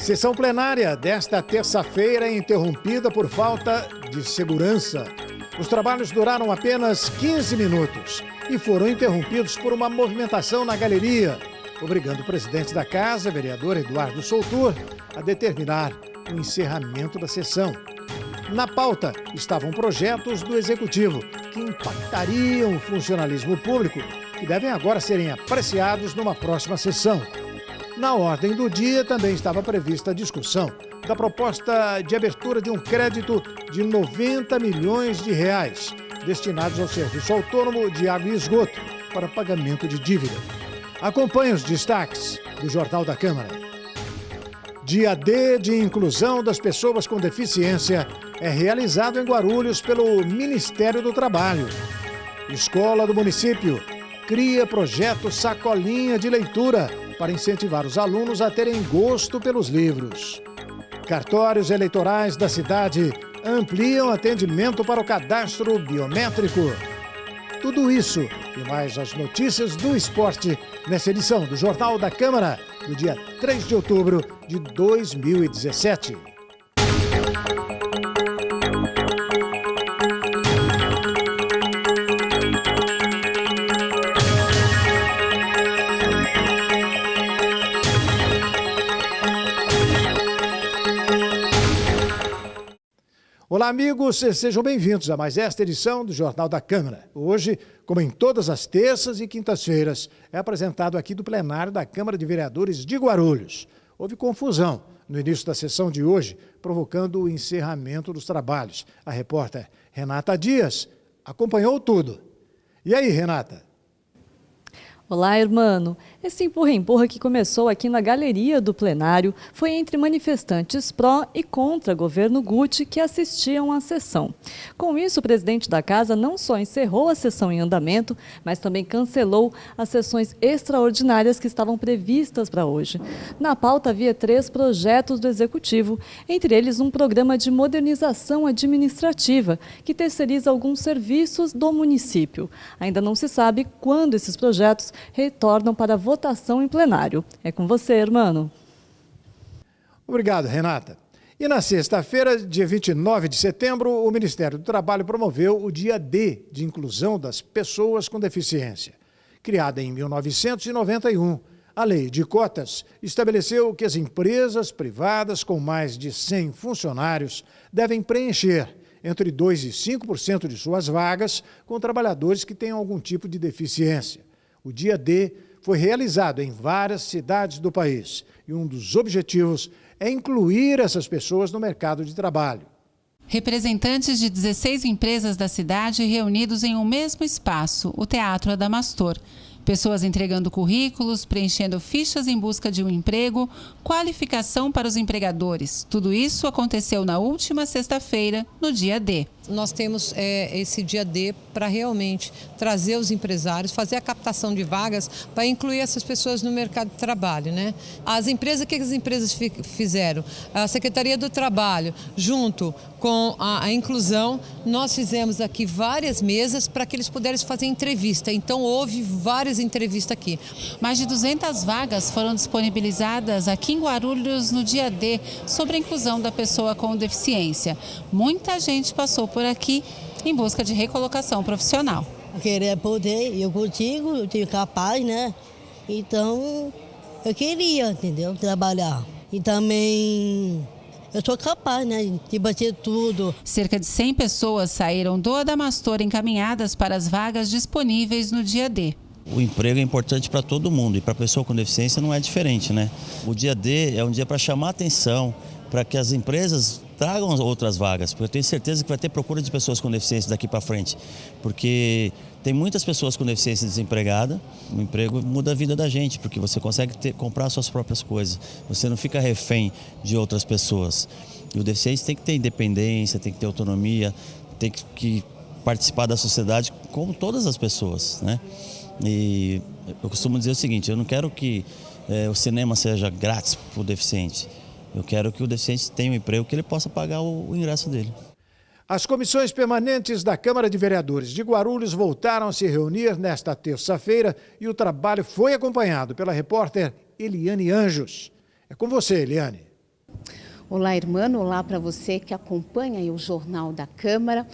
Sessão plenária desta terça-feira é interrompida por falta de segurança. Os trabalhos duraram apenas 15 minutos e foram interrompidos por uma movimentação na galeria, obrigando o presidente da Casa, vereador Eduardo Soutur, a determinar o encerramento da sessão. Na pauta estavam projetos do Executivo que impactariam o funcionalismo público, que devem agora serem apreciados numa próxima sessão. Na ordem do dia também estava prevista a discussão da proposta de abertura de um crédito de 90 milhões de reais destinados ao Serviço Autônomo de Água e Esgoto para pagamento de dívida. Acompanhe os destaques do Jornal da Câmara. Dia D de Inclusão das Pessoas com Deficiência é realizado em Guarulhos pelo Ministério do Trabalho. Escola do município cria projeto Sacolinha de Leitura para incentivar os alunos a terem gosto pelos livros. Cartórios eleitorais da cidade ampliam atendimento para o cadastro biométrico. Tudo isso e mais as notícias do esporte nessa edição do Jornal da Câmara, do dia 3 de outubro de 2017. Olá, amigos, sejam bem-vindos a mais esta edição do Jornal da Câmara. Hoje, como em todas as terças e quintas-feiras, é apresentado aqui do plenário da Câmara de Vereadores de Guarulhos. Houve confusão no início da sessão de hoje, provocando o encerramento dos trabalhos. A repórter Renata Dias acompanhou tudo. E aí, Renata? Olá, irmão. Esse empurra-empurra que começou aqui na galeria do plenário foi entre manifestantes pró e contra governo Guti que assistiam à sessão. Com isso, o presidente da casa não só encerrou a sessão em andamento, mas também cancelou as sessões extraordinárias que estavam previstas para hoje. Na pauta havia 3 projetos do Executivo, entre eles um programa de modernização administrativa que terceiriza alguns serviços do município. Ainda não se sabe quando esses projetos retornam para votação em plenário. É com você, irmão. Obrigado, Renata. E na sexta-feira, dia 29 de setembro, o Ministério do Trabalho promoveu o Dia D de Inclusão das Pessoas com Deficiência. Criada em 1991, a Lei de Cotas estabeleceu que as empresas privadas com mais de 100 funcionários devem preencher entre 2% e 5% de suas vagas com trabalhadores que tenham algum tipo de deficiência. O Dia D foi realizado em várias cidades do país e um dos objetivos é incluir essas pessoas no mercado de trabalho. Representantes de 16 empresas da cidade reunidos em um mesmo espaço, o Teatro Adamastor. Pessoas entregando currículos, preenchendo fichas em busca de um emprego, qualificação para os empregadores. Tudo isso aconteceu na última sexta-feira, no Dia D. Nós temos esse Dia D para realmente trazer os empresários, fazer a captação de vagas para incluir essas pessoas no mercado de trabalho, né? As empresas, o que as empresas fizeram? A Secretaria do Trabalho, junto com a inclusão, nós fizemos aqui várias mesas para que eles pudessem fazer entrevista. Então, houve várias entrevistas aqui. Mais de 200 vagas foram disponibilizadas aqui em Guarulhos no Dia D sobre a inclusão da pessoa com deficiência. Muita gente passou por aqui em busca de recolocação profissional. Eu queria poder, eu consigo, eu tenho capaz, né? Então, eu queria, entendeu? Trabalhar. E também eu sou capaz, né? De bater tudo. Cerca de 100 pessoas saíram do Adamastor encaminhadas para as vagas disponíveis no Dia D. O emprego é importante para todo mundo e para a pessoa com deficiência não é diferente, né? O Dia D é um dia para chamar atenção, para que as empresas tragam outras vagas, porque eu tenho certeza que vai ter procura de pessoas com deficiência daqui para frente, porque tem muitas pessoas com deficiência desempregada. O emprego muda a vida da gente, porque você consegue comprar suas próprias coisas, você não fica refém de outras pessoas. E o deficiente tem que ter independência, tem que ter autonomia, tem que participar da sociedade como todas as pessoas, né? E eu costumo dizer o seguinte, eu não quero que o cinema seja grátis para o deficiente. Eu quero que o deficiente tenha um emprego que ele possa pagar o ingresso dele. As comissões permanentes da Câmara de Vereadores de Guarulhos voltaram a se reunir nesta terça-feira e o trabalho foi acompanhado pela repórter Eliane Anjos. É com você, Eliane. Olá, Hermano, olá para você que acompanha o Jornal da Câmara.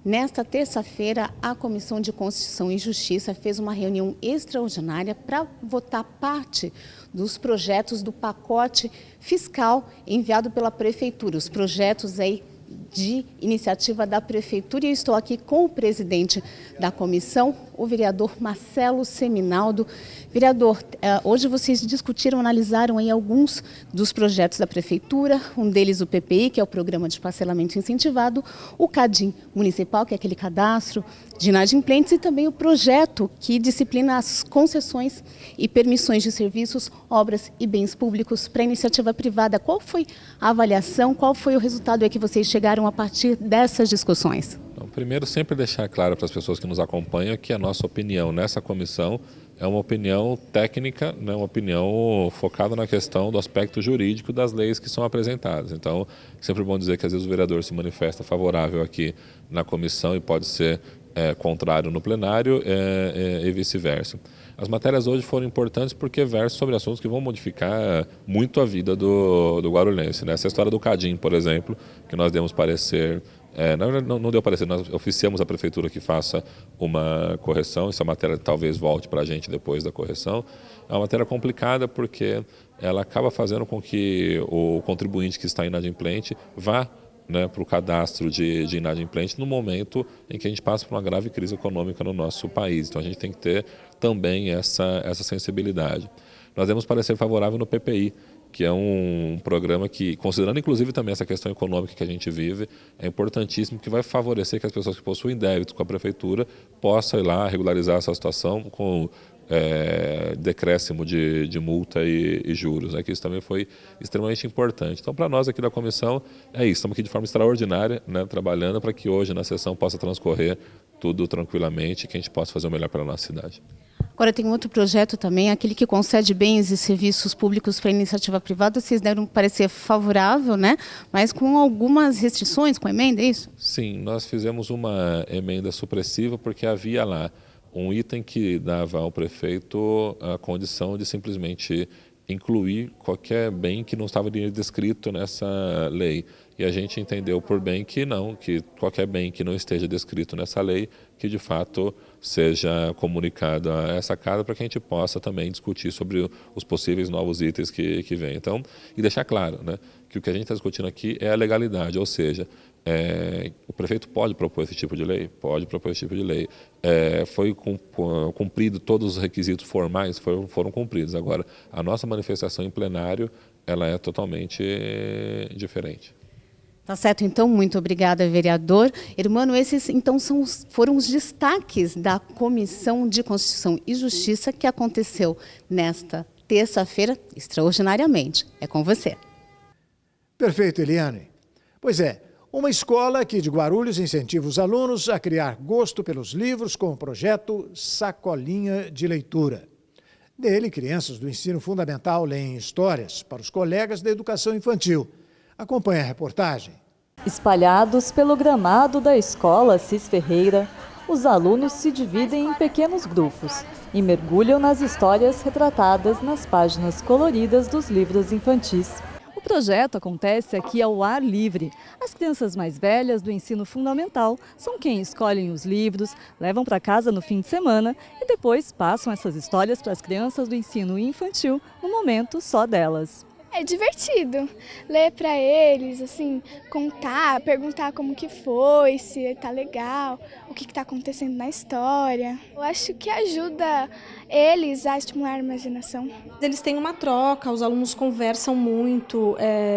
Nesta terça-feira, a Comissão de Constituição e Justiça fez uma reunião extraordinária para votar parte dos projetos do pacote fiscal enviado pela Prefeitura. Os projetos aí de iniciativa da Prefeitura. E eu estou aqui com o presidente da comissão, o vereador Marcelo Seminaldo. Vereador, hoje vocês discutiram, analisaram aí alguns dos projetos da Prefeitura, um deles o PPI, que é o Programa de Parcelamento Incentivado, o CADIM Municipal, que é aquele cadastro de inadimplentes, e também o projeto que disciplina as concessões e permissões de serviços, obras e bens públicos para iniciativa privada. Qual foi a avaliação, qual foi o resultado aí que vocês chegaram a partir dessas discussões? Então, primeiro, sempre deixar claro para as pessoas que nos acompanham que a nossa opinião nessa comissão é uma opinião técnica, né, uma opinião focada na questão do aspecto jurídico das leis que são apresentadas. Então, sempre bom dizer que às vezes o vereador se manifesta favorável aqui na comissão e pode ser contrário no plenário e vice-versa. As matérias hoje foram importantes porque versam sobre assuntos que vão modificar muito a vida do guarulhense, né? Essa história do CADIM, por exemplo, que nós demos parecer, não deu parecer, nós oficiamos a prefeitura que faça uma correção. Essa matéria talvez volte para a gente depois da correção. É uma matéria complicada porque ela acaba fazendo com que o contribuinte que está inadimplente vá para o cadastro de inadimplente no momento em que a gente passa por uma grave crise econômica no nosso país. Então a gente tem que ter também essa sensibilidade. Nós demos parecer favorável no PPI, que é um programa que, considerando inclusive também essa questão econômica que a gente vive, é importantíssimo, que vai favorecer que as pessoas que possuem débitos com a prefeitura possam ir lá regularizar essa situação com decréscimo de multa e juros, né, que isso também foi extremamente importante. Então, para nós aqui da comissão, é isso, estamos aqui de forma extraordinária, né, trabalhando para que hoje na sessão possa transcorrer tudo tranquilamente e que a gente possa fazer o melhor para a nossa cidade. Agora tem outro projeto também, aquele que concede bens e serviços públicos para iniciativa privada. Vocês deram um parecer favorável, né? Mas com algumas restrições, com emenda, é isso? Sim, nós fizemos uma emenda supressiva porque havia lá um item que dava ao prefeito a condição de simplesmente incluir qualquer bem que não estava descrito nessa lei. E a gente entendeu por bem que não, que qualquer bem que não esteja descrito nessa lei, que de fato seja comunicado a essa casa para que a gente possa também discutir sobre os possíveis novos itens que vêm. Então, e deixar claro, né, que o que a gente está discutindo aqui é a legalidade, ou seja, o prefeito pode propor esse tipo de lei? Pode propor esse tipo de lei. Foi cumprido todos os requisitos formais, foram cumpridos. Agora, a nossa manifestação em plenário, ela é totalmente diferente. Tá certo, então, muito obrigada, vereador. Hermano, esses então foram os destaques da Comissão de Constituição e Justiça que aconteceu nesta terça-feira, extraordinariamente. É com você. Perfeito, Eliane. Pois é, uma escola aqui de Guarulhos incentiva os alunos a criar gosto pelos livros com o projeto Sacolinha de Leitura. Nele, crianças do ensino fundamental leem histórias para os colegas da educação infantil. Acompanhe a reportagem. Espalhados pelo gramado da escola Cis Ferreira, os alunos se dividem em pequenos grupos e mergulham nas histórias retratadas nas páginas coloridas dos livros infantis. O projeto acontece aqui ao ar livre. As crianças mais velhas do ensino fundamental são quem escolhem os livros, levam para casa no fim de semana e depois passam essas histórias para as crianças do ensino infantil no momento só delas. É divertido ler para eles, assim, contar, perguntar como que foi, se tá legal, o que está acontecendo na história. Eu acho que ajuda eles a estimular a imaginação. Eles têm uma troca, os alunos conversam muito,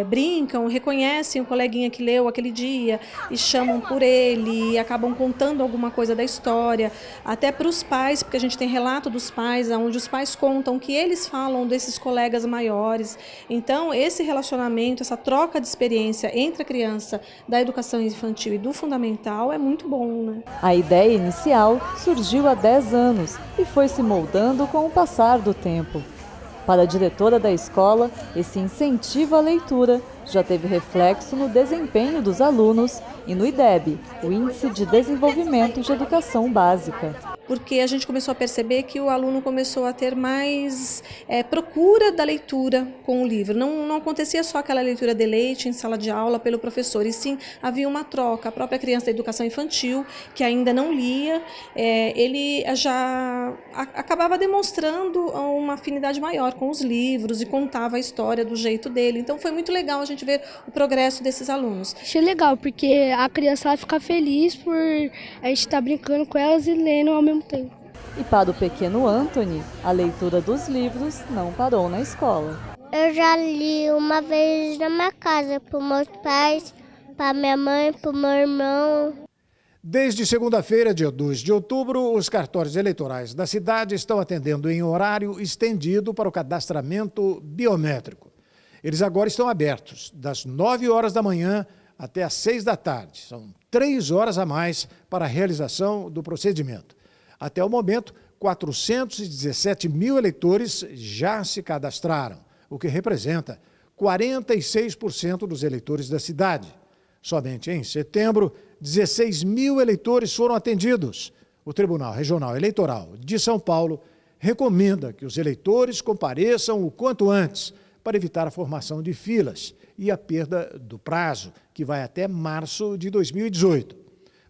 brincam, reconhecem o coleguinha que leu aquele dia e chamam por ele, e acabam contando alguma coisa da história, até para os pais, porque a gente tem relato dos pais, onde os pais contam que eles falam desses colegas maiores. Então, esse relacionamento, essa troca de experiência entre a criança da educação infantil e do fundamental é muito bom, né? A ideia inicial surgiu há 10 anos e foi se moldando com o passar do tempo. Para a diretora da escola, esse incentivo à leitura já teve reflexo no desempenho dos alunos e no IDEB, o Índice de Desenvolvimento de Educação Básica. porque a gente começou a perceber que o aluno começou a ter mais procura da leitura com o livro. Não acontecia só aquela leitura de leite em sala de aula pelo professor, e sim havia uma troca. A própria criança da educação infantil, que ainda não lia, ele já acabava demonstrando uma afinidade maior com os livros e contava a história do jeito dele. Então foi muito legal a gente ver o progresso desses alunos. Achei legal, porque a criança vai ficar feliz por a gente estar brincando com elas e lendo ao mesmo tempo. E para o pequeno Anthony, a leitura dos livros não parou na escola. Eu já li uma vez na minha casa, para meus pais, para minha mãe, para o meu irmão. Desde segunda-feira, dia 2 de outubro, os cartórios eleitorais da cidade estão atendendo em horário estendido para o cadastramento biométrico. Eles agora estão abertos das 9 horas da manhã até às 6 da tarde. São 3 horas a mais para a realização do procedimento. Até o momento, 417 mil eleitores já se cadastraram, o que representa 46% dos eleitores da cidade. Somente em setembro, 16 mil eleitores foram atendidos. O Tribunal Regional Eleitoral de São Paulo recomenda que os eleitores compareçam o quanto antes para evitar a formação de filas e a perda do prazo, que vai até março de 2018.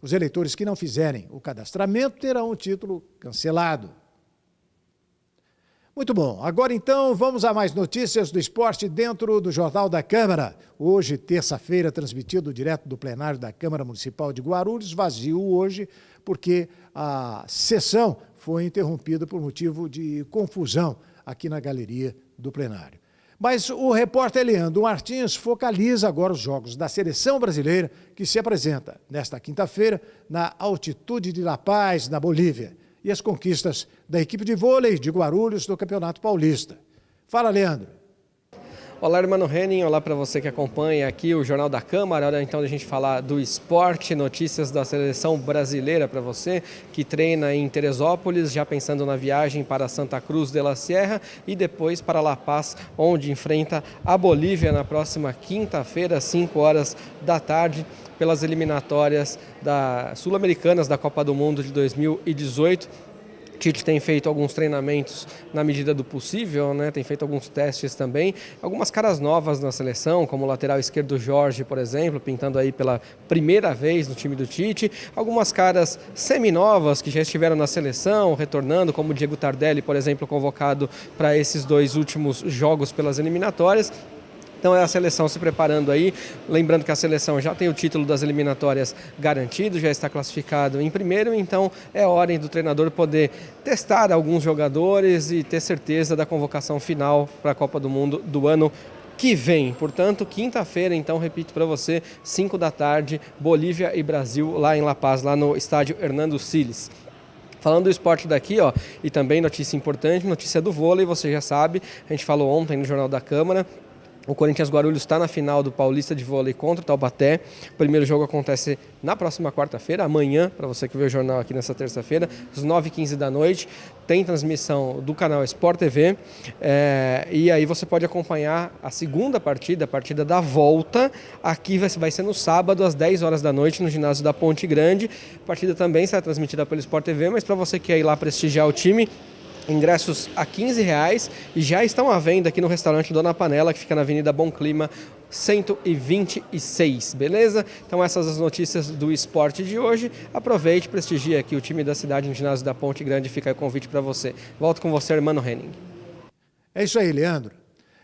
Os eleitores que não fizerem o cadastramento terão o título cancelado. Muito bom. Agora, então, vamos a mais notícias do esporte dentro do Jornal da Câmara. Hoje, terça-feira, transmitido direto do plenário da Câmara Municipal de Guarulhos, vazio hoje, porque a sessão foi interrompida por motivo de confusão aqui na galeria do plenário. Mas o repórter Leandro Martins focaliza agora os jogos da seleção brasileira, que se apresenta nesta quinta-feira na altitude de La Paz, na Bolívia, e as conquistas da equipe de vôlei de Guarulhos no Campeonato Paulista. Fala, Leandro. Olá, Hermano Henning, olá para você que acompanha aqui o Jornal da Câmara. Hora então de a gente falar do esporte, notícias da seleção brasileira para você que treina em Teresópolis, já pensando na viagem para Santa Cruz de la Sierra e depois para La Paz, onde enfrenta a Bolívia na próxima quinta-feira, 5 horas da tarde, pelas eliminatórias sul-americanas da Copa do Mundo de 2018. Tite tem feito alguns treinamentos na medida do possível, né? Tem feito alguns testes também. Algumas caras novas na seleção, como o lateral esquerdo Jorge, por exemplo, pintando aí pela primeira vez no time do Tite. Algumas caras seminovas que já estiveram na seleção, retornando, como o Diego Tardelli, por exemplo, convocado para esses 2 últimos jogos pelas eliminatórias. Então é a seleção se preparando aí, lembrando que a seleção já tem o título das eliminatórias garantido, já está classificado em primeiro, então é hora do treinador poder testar alguns jogadores e ter certeza da convocação final para a Copa do Mundo do ano que vem. Portanto, quinta-feira, então, repito para você, 5 da tarde, Bolívia e Brasil lá em La Paz, lá no estádio Hernando Siles. Falando do esporte daqui, e também notícia importante, notícia do vôlei, você já sabe, a gente falou ontem no Jornal da Câmara. O Corinthians Guarulhos está na final do Paulista de Vôlei contra o Taubaté. O primeiro jogo acontece na próxima quarta-feira, amanhã, para você que vê o jornal aqui nessa terça-feira, às 9h15 da noite. Tem transmissão do canal Sport TV. E aí você pode acompanhar a segunda partida, a partida da volta. Aqui vai ser no sábado, às 10 horas da noite, no ginásio da Ponte Grande. A partida também será transmitida pelo Sport TV, mas para você que quer ir lá prestigiar o time, ingressos a R$15 e já estão à venda aqui no restaurante Dona Panela, que fica na Avenida Bom Clima 126, beleza? Então essas as notícias do esporte de hoje. Aproveite, prestigie aqui o time da cidade no ginásio da Ponte Grande, fica aí o convite para você. Volto com você, Hermano Henning. É isso aí, Leandro.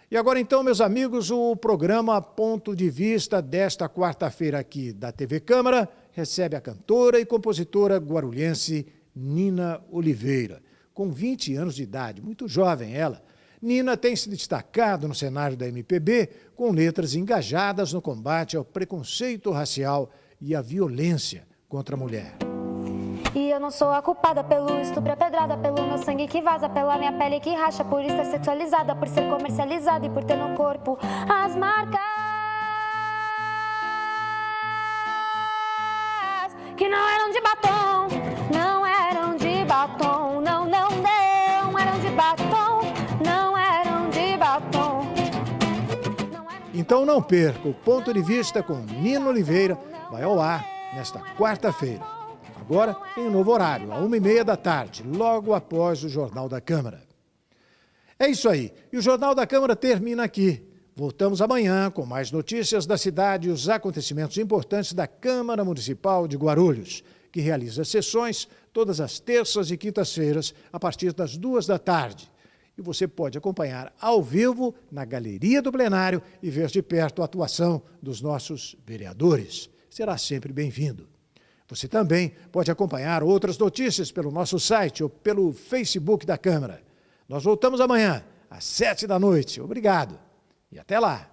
E agora então, meus amigos, o programa Ponto de Vista desta quarta-feira aqui da TV Câmara recebe a cantora e compositora guarulhense Nina Oliveira. Com 20 anos de idade, muito jovem ela, Nina tem se destacado no cenário da MPB com letras engajadas no combate ao preconceito racial e à violência contra a mulher. E eu não sou a culpada pelo estupro, a pedrada, pelo meu sangue que vaza, pela minha pele que racha, por estar sexualizada, por ser comercializada e por ter no corpo as marcas que não eram de batom, não eram de batom, não eram de batom, não eram de batom. Então não perca o Ponto de Vista com Nina Oliveira, vai ao ar nesta quarta-feira. Agora tem um novo horário, às 1h30 da tarde, logo após o Jornal da Câmara. É isso aí. E o Jornal da Câmara termina aqui. Voltamos amanhã com mais notícias da cidade e os acontecimentos importantes da Câmara Municipal de Guarulhos, que realiza sessões todas as terças e quintas-feiras, a partir das 2 da tarde. E você pode acompanhar ao vivo na galeria do plenário e ver de perto a atuação dos nossos vereadores. Será sempre bem-vindo. Você também pode acompanhar outras notícias pelo nosso site ou pelo Facebook da Câmara. Nós voltamos amanhã, às 7 da noite. Obrigado e até lá!